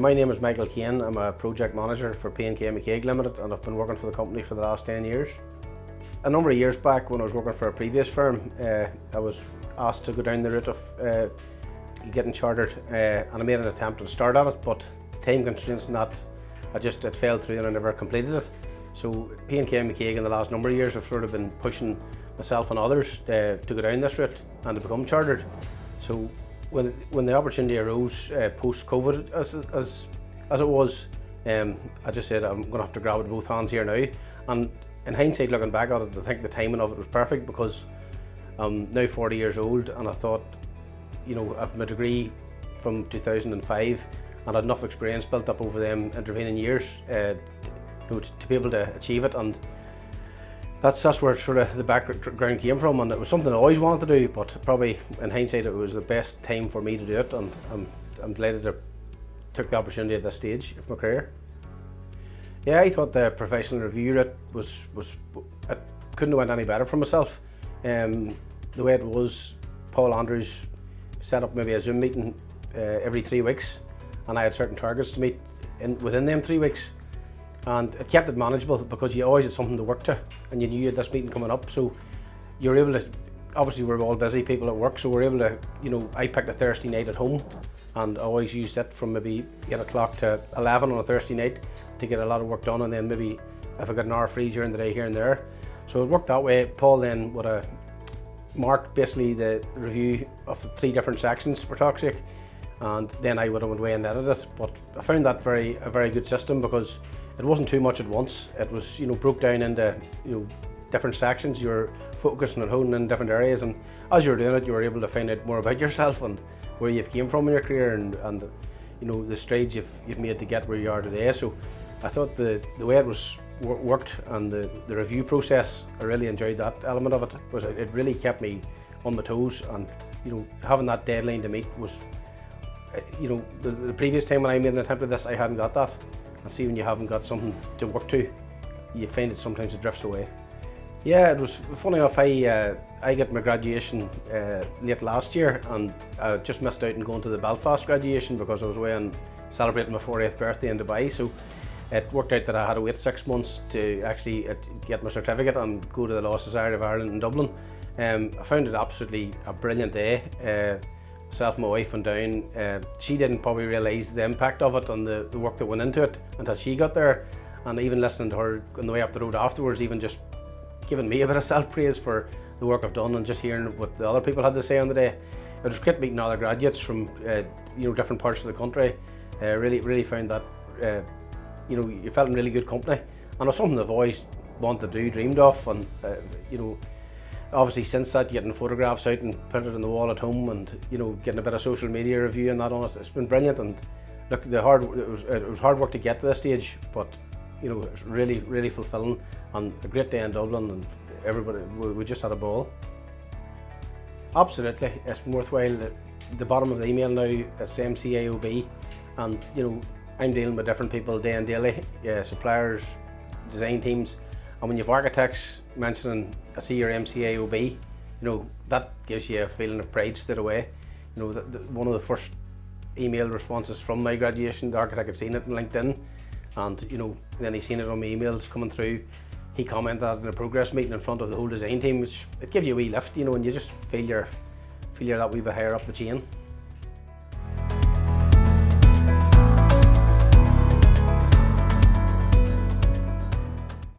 My name is Michael Kane. I'm a project manager for Kane Limited, and I've been working for the company for the last 10 years. A number of years back, when I was working for a previous firm, I was asked to go down the route of getting chartered, and I made an attempt to start at it, but time constraints and that, it fell through and I never completed it. So Kane in the last number of years have sort of been pushing myself and others to go down this route and to become chartered. So when the opportunity arose post-COVID, as it was, I just said I'm going to have to grab it with both hands here now. And in hindsight, looking back at it, I think the timing of it was perfect, because I'm now 40 years old, and I thought, you know, I've my degree from 2005 and had enough experience built up over them intervening years to be able to achieve it. And that's where sort of the background came from, and it was something I always wanted to do, but probably in hindsight it was the best time for me to do it, and I'm delighted to took the opportunity at this stage of my career. Yeah, I thought the professional review route was it couldn't have went any better for myself. The way it was, Paul Andrews set up maybe a Zoom meeting every 3 weeks, and I had certain targets to meet within them 3 weeks. And it kept it manageable, because you always had something to work to, and you knew you had this meeting coming up, so you were able to, obviously we're all busy people at work, so we're able to, you know, I picked a Thursday night at home, and I always used it from maybe 8 o'clock to 11 on a Thursday night to get a lot of work done, and then maybe if I got an hour free during the day here and there. So it worked that way. Paul then would have marked basically the review of the 3 different sections for talk's sake, and then I would have went away and edited it. But I found that a very good system, because it wasn't too much at once. It was, you know, broke down into, you know, different sections. You were focusing and honing in different areas, and as you were doing it, you were able to find out more about yourself and where you've came from in your career, and you know, the strides you've made to get where you are today. So I thought the way it was worked, and the review process, I really enjoyed that element of it. It really kept me on my toes, and you know, having that deadline to meet was, you know, the previous time when I made an attempt at this, I hadn't got that. And see, when you haven't got something to work to, you find it sometimes it drifts away. Yeah, it was funny enough, I got my graduation late last year, and I just missed out on going to the Belfast graduation because I was away and celebrating my 40th birthday in Dubai. So it worked out that I had to wait 6 months to actually get my certificate and go to the Law Society of Ireland in Dublin. I found it absolutely a brilliant day. Myself and my wife went down. She didn't probably realise the impact of it and the work that went into it until she got there, and even listening to her on the way up the road afterwards, even just giving me a bit of self-praise for the work I've done, and just hearing what the other people had to say on the day. It was great meeting other graduates from you know, different parts of the country. Really found that you know, you felt in really good company, and it was something I've always wanted to do, dreamed of, and you know, obviously since that, getting photographs out and putting it on the wall at home, and you know, getting a bit of social media review and that on it, it's been brilliant. And look, it was hard work to get to this stage, but you know, it's really fulfilling, and a great day in Dublin, and everybody, we just had a ball. Absolutely, it's been worthwhile. The bottom of the email now, it's CIOB, and you know, I'm dealing with different people day and daily, suppliers, design teams. And when you have architects mentioning, I see your CIOB, you know, that gives you a feeling of pride straight away. You know, one of the first email responses from my graduation, the architect had seen it on LinkedIn, and you know, then he seen it on my emails coming through. He commented in a progress meeting in front of the whole design team, which it gives you a wee lift, you know, and you just feel you're that wee bit higher up the chain.